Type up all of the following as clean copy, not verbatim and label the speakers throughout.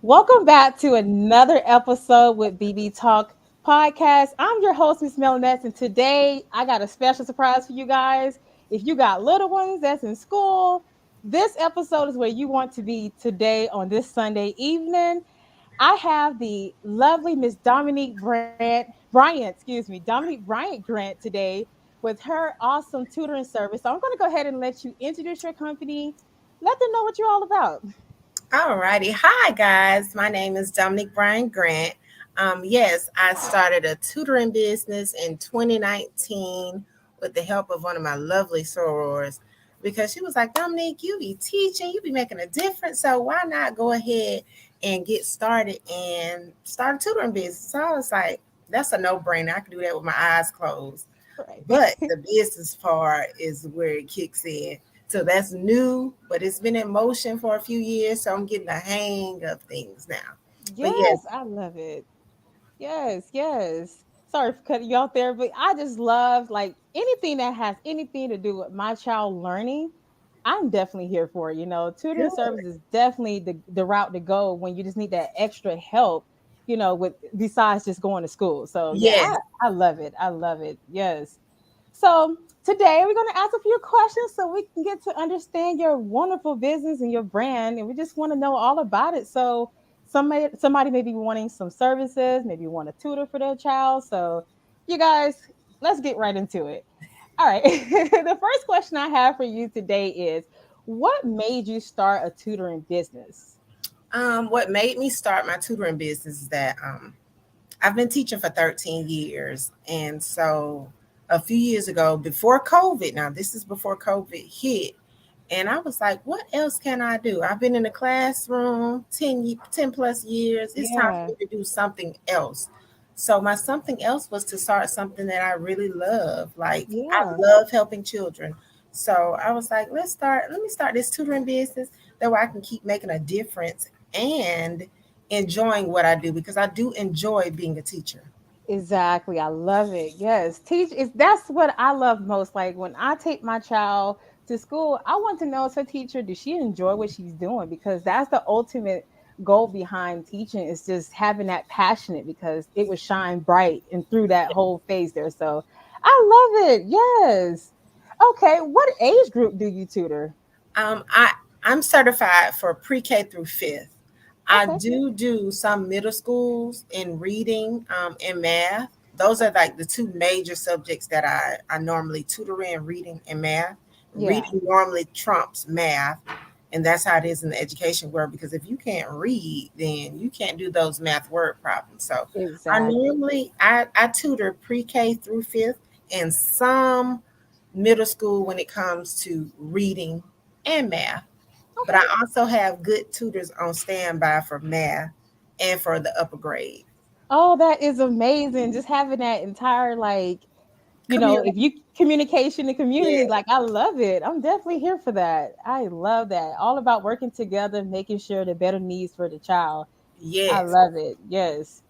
Speaker 1: Welcome back to another episode with BB Talk Podcast. I'm your host, Miss Melanette, and today I got a special surprise for you guys. If you got little ones that's in school, this episode is where you want to be today on this Sunday evening. I have the lovely Miss Dominique Dominique Bryant-Grant today with her awesome tutoring service. So I'm going to go ahead and let you introduce your company, let them know what you're all about.
Speaker 2: All righty. Hi, guys. My name is Dominique Bryant-Grant. Yes, I started a tutoring business in 2019 with the help of one of my lovely sorors because she was like, Dominique, you be teaching, you be making a difference. So why not go ahead and get started and start a tutoring business? So I was like, that's a no-brainer. I can do that with my eyes closed.
Speaker 1: Right.
Speaker 2: But the business part is where it kicks in. So that's new, but it's been in motion for a few years. So I'm getting the hang of things now. But yes,
Speaker 1: Yes, I love it. Yes, yes. Sorry for cutting you off there, but I just love like anything that has anything to do with my child learning. I'm definitely here for it. Tutoring
Speaker 2: good.
Speaker 1: service is definitely the route to go when you just need that extra help, with besides just going to school. So yeah,
Speaker 2: Yes,
Speaker 1: I love it. I love it. Yes. So today we're going to ask a few questions so we can get to understand your wonderful business and your brand, and we just want to know all about it. So somebody may be wanting some services, maybe want a tutor for their child. So you guys, let's get right into it. All right. The first question I have for you today is, what made you start a tutoring business?
Speaker 2: what made me start my tutoring business is that I've been teaching for 13 years. And so a few years ago, before COVID, now this is before COVID hit, and I was like, what else can I do? I've been in the classroom 10 plus years. It's time for
Speaker 1: Yeah.
Speaker 2: me to do something else. So my something else was to start something that I really love. Like I
Speaker 1: Yeah.
Speaker 2: love helping children. So I was like, let me start this tutoring business that way I can keep making a difference and enjoying what I do because I do enjoy being a teacher.
Speaker 1: Exactly. I love it. Yes. Teach is that's what I love most. Like when I take my child to school, I want to know as a teacher, does she enjoy what she's doing? Because that's the ultimate goal behind teaching is just having that passionate because it would shine bright and through that whole phase there. So I love it. Yes. Okay. What age group do you tutor?
Speaker 2: Um, I I'm certified for pre-K through fifth. I
Speaker 1: Okay.
Speaker 2: do some middle schools in reading and math. Those are like the two major subjects that I normally tutor in, reading and math.
Speaker 1: Yeah.
Speaker 2: Reading normally trumps math, and that's how it is in the education world because if you can't read, then you can't do those math word problems. So
Speaker 1: Exactly.
Speaker 2: I tutor pre-K through fifth and some middle school when it comes to reading and math. But I
Speaker 1: Okay.
Speaker 2: also have good tutors on standby for math and for the upper grade.
Speaker 1: Oh, that is amazing. Just having that entire like if
Speaker 2: Community.
Speaker 1: you communication and community,
Speaker 2: Yeah.
Speaker 1: like I love it. I'm definitely here for that. I love that. All about working together, making sure the better needs for the child. I
Speaker 2: Yes.
Speaker 1: love it. Yes.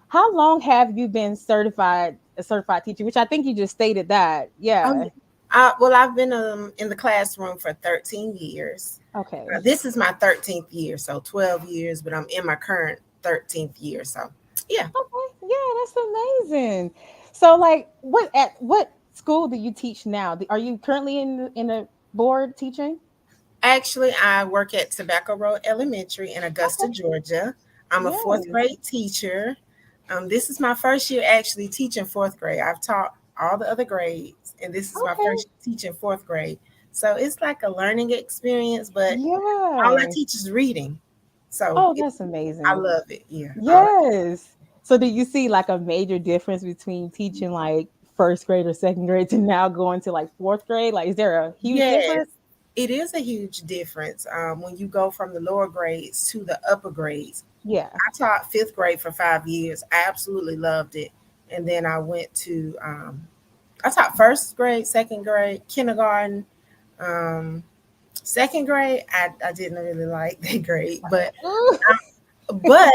Speaker 1: How long have you been a certified teacher? Which I think you just stated that.
Speaker 2: Oh,
Speaker 1: Yeah.
Speaker 2: yeah. Well, I've been in the classroom for 13 years.
Speaker 1: Okay.
Speaker 2: This is my 13th year, so 12 years, but I'm in my current 13th year. So, yeah.
Speaker 1: Okay. Yeah, that's amazing. So like what school do you teach now? Are you currently in a board teaching?
Speaker 2: Actually, I work at Tobacco Road Elementary in Augusta,
Speaker 1: Okay.
Speaker 2: Georgia. I'm a fourth
Speaker 1: Yes.
Speaker 2: grade teacher. This is my first year actually teaching fourth grade. I've taught all the other grades, and this is my
Speaker 1: Okay.
Speaker 2: first year teaching fourth grade. So it's like a learning experience, but all I
Speaker 1: Yeah.
Speaker 2: teach is reading. So
Speaker 1: Oh, that's
Speaker 2: I
Speaker 1: amazing.
Speaker 2: love it. Yeah.
Speaker 1: Yes. So do you see like a major difference between teaching like first grade or second grade to now going to like fourth grade? Like, is there a huge
Speaker 2: Yes,
Speaker 1: difference?
Speaker 2: it is a huge difference when you go from the lower grades to the upper grades.
Speaker 1: Yeah.
Speaker 2: I taught fifth grade for 5 years. I absolutely loved it. And then I went to, I taught first grade, second grade, kindergarten, um, second grade. I didn't really like that grade,
Speaker 1: Ooh.
Speaker 2: but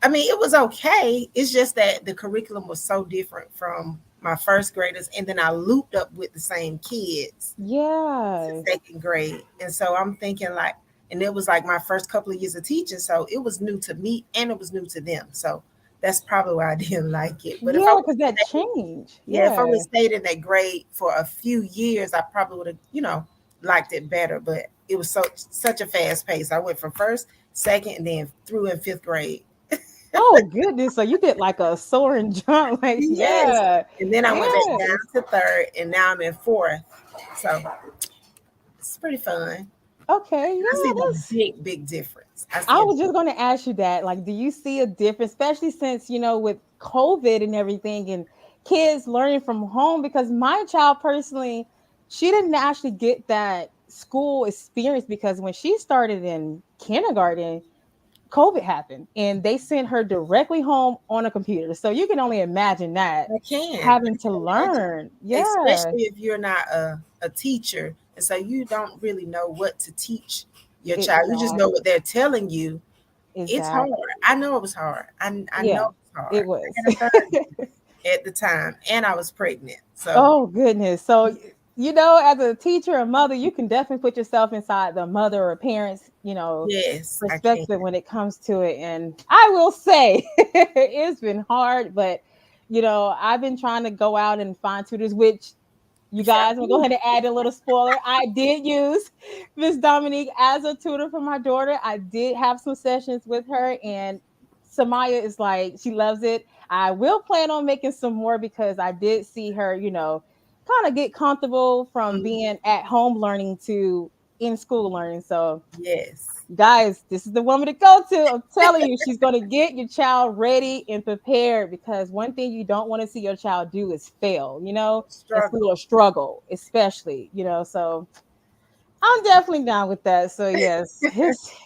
Speaker 2: I mean, it was okay. It's just that the curriculum was so different from my first graders. And then I looped up with the same kids to
Speaker 1: Yeah.
Speaker 2: second grade. And so I'm thinking like, and it was like my first couple of years of teaching, so it was new to me and it was new to them. So that's probably why I didn't like it. But if I
Speaker 1: Yeah,
Speaker 2: would
Speaker 1: because that
Speaker 2: stay,
Speaker 1: change.
Speaker 2: yeah, if I would
Speaker 1: Yeah.
Speaker 2: have stayed in that grade for a few years, I probably would have, liked it better. But it was such a fast pace. I went from first, second, and then through in fifth grade.
Speaker 1: Oh goodness. So you did like a soaring jump. Like,
Speaker 2: Yes.
Speaker 1: yeah.
Speaker 2: And then I went back down
Speaker 1: Yes.
Speaker 2: to third, and now I'm in fourth. So it's pretty fun.
Speaker 1: Okay.
Speaker 2: I see
Speaker 1: Yeah,
Speaker 2: the
Speaker 1: that's
Speaker 2: big difference. I see
Speaker 1: I
Speaker 2: a
Speaker 1: was just going to ask you that. Like, do you see a difference, especially since, with COVID and everything and kids learning from home? Because my child personally, she didn't actually get that school experience because when she started in kindergarten, COVID happened and they sent her directly home on a computer. So you can only imagine that
Speaker 2: I
Speaker 1: having to
Speaker 2: can imagine,
Speaker 1: learn. Yeah,
Speaker 2: especially if you're not a teacher, and so you don't really know what to teach your child. You just know what
Speaker 1: exactly.
Speaker 2: they're telling you. It's hard.
Speaker 1: Exactly.
Speaker 2: I know it was hard. I know
Speaker 1: Yeah,
Speaker 2: it's hard.
Speaker 1: it was.
Speaker 2: I got a third at the time, and I was pregnant. So
Speaker 1: Oh goodness. So as a teacher or mother, you can definitely put yourself inside the mother or parents,
Speaker 2: yes, I can.
Speaker 1: perspective when it comes to it. And I will say it's been hard, but I've been trying to go out and find tutors, which you
Speaker 2: You found
Speaker 1: guys will go
Speaker 2: me.
Speaker 1: ahead and add a little spoiler. I did use Miss Dominique as a tutor for my daughter. I did have some sessions with her, and Samaya is like, she loves it. I will plan on making some more because I did see her, kind of get comfortable from
Speaker 2: Mhm.
Speaker 1: being at home learning to in school learning. So
Speaker 2: Yes,
Speaker 1: guys, this is the woman to go to. I'm telling you, she's going to get your child ready and prepared because one thing you don't want to see your child do is fail, in school
Speaker 2: struggle.
Speaker 1: or struggle, especially, So I'm definitely down with that. So yes,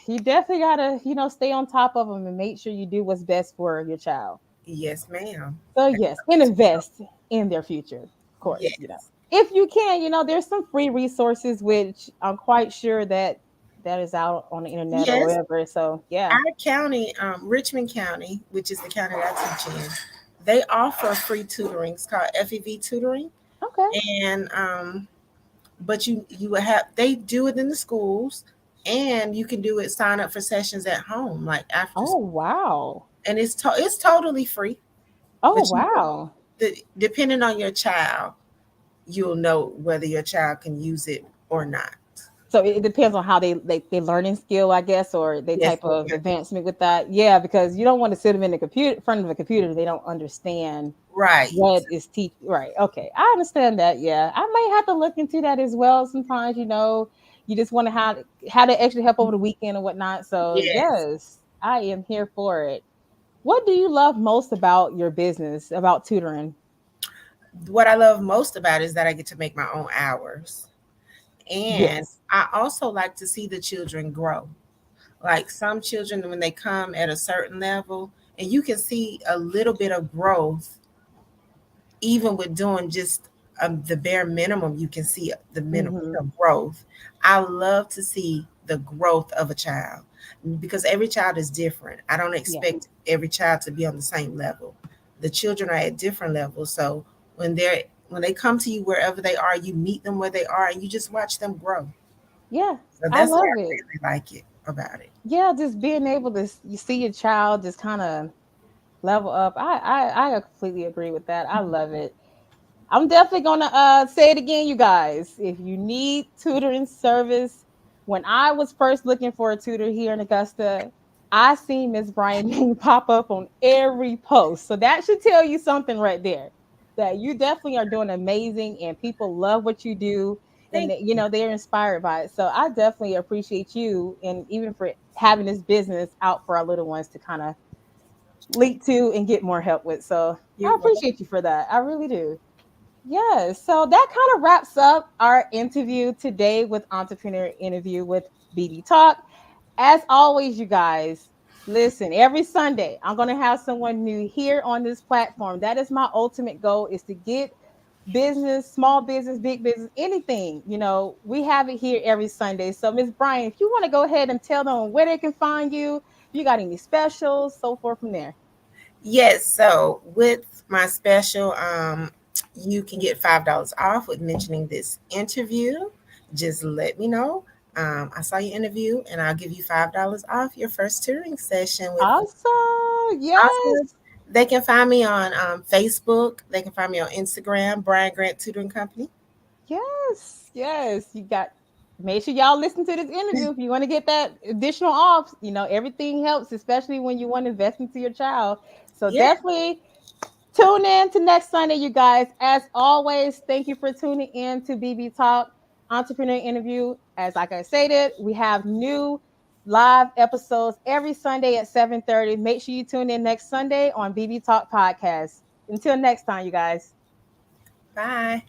Speaker 1: you definitely gotta, stay on top of them and make sure you do what's best for your child.
Speaker 2: Yes, ma'am.
Speaker 1: So yes, and invest in their future, of course,
Speaker 2: Yes,
Speaker 1: if you can, there's some free resources which I'm quite sure that is out on the internet or
Speaker 2: yes.
Speaker 1: whatever. So yeah.
Speaker 2: Our county, Richmond County, which is the county that I teach in, they offer free tutoring. It's called FEV tutoring,
Speaker 1: Okay.
Speaker 2: and but you will have they do it in the schools, and you can do it sign up for sessions at home, like after
Speaker 1: Oh
Speaker 2: school,
Speaker 1: wow.
Speaker 2: and it's totally free.
Speaker 1: Oh
Speaker 2: But
Speaker 1: wow.
Speaker 2: depending on your child, you'll know whether your child can use it or not.
Speaker 1: So it depends on how they learning skill, I guess, or they
Speaker 2: Yes,
Speaker 1: type of advancement with that. Yeah, because you don't want to sit them in the computer front of a computer. They don't understand
Speaker 2: right.
Speaker 1: what is teach. Right. Okay. I understand that. Yeah. I might have to look into that as well. Sometimes, you just want to have the extra help over the weekend or whatnot. So
Speaker 2: Yes.
Speaker 1: yes, I am here for it. What do you love most about your business, about tutoring?
Speaker 2: What I love most about it is that I get to make my own hours. And
Speaker 1: Yes.
Speaker 2: I also like to see the children grow. Like some children, when they come at a certain level, and you can see a little bit of growth, even with doing just the bare minimum, you can see the minimum
Speaker 1: Hmm.
Speaker 2: of growth. I love to see the growth of a child because every child is different. I don't
Speaker 1: Yeah.
Speaker 2: expect every child to be on the same level. The children are at different levels. So when they're when they come to you wherever they are, you meet them where they are and you just watch them grow.
Speaker 1: Yeah.
Speaker 2: So
Speaker 1: I
Speaker 2: that's what
Speaker 1: love
Speaker 2: I
Speaker 1: it.
Speaker 2: really like it about it.
Speaker 1: Yeah, just being able to you see your child just kind of level up. I completely agree with that. I love it. I'm definitely gonna say it again, you guys. If you need tutoring service, when I was first looking for a tutor here in Augusta, I seen Miss Bryant name pop up on every post. So that should tell you something right there. That you definitely are doing amazing and people love what you do and
Speaker 2: Thank
Speaker 1: that,
Speaker 2: you.
Speaker 1: they're inspired by it. So I definitely appreciate you and even for having this business out for our little ones to kind of lead to and get more help with. So I
Speaker 2: You're welcome.
Speaker 1: appreciate you for that. I really do. Yes. So that kind of wraps up our interview today with Entrepreneur Interview with BD Talk. As always, you guys, listen, every Sunday, I'm going to have someone new here on this platform. That is my ultimate goal is to get business, small business, big business, anything, we have it here every Sunday. So Miss Brian, if you want to go ahead and tell them where they can find you, if you got any specials, so forth from there.
Speaker 2: Yes, so with my special, you can get $5 off with mentioning this interview. Just let me know. I saw your interview, and I'll give you $5 off your first tutoring session with me.
Speaker 1: Awesome.
Speaker 2: Also,
Speaker 1: Yes.
Speaker 2: they can find me on Facebook. They can find me on Instagram, Bryant-Grant Tutoring Company.
Speaker 1: Yes. Yes. You got make sure y'all listen to this interview if you want to get that additional off. Everything helps, especially when you want to invest into your child. So
Speaker 2: Yeah.
Speaker 1: definitely tune in to next Sunday, you guys. As always, thank you for tuning in to BB Talk Entrepreneur Interview. As like I stated, we have new live episodes every Sunday at 7:30. Make sure you tune in next Sunday on BB Talk Podcast. Until next time, you guys.
Speaker 2: Bye.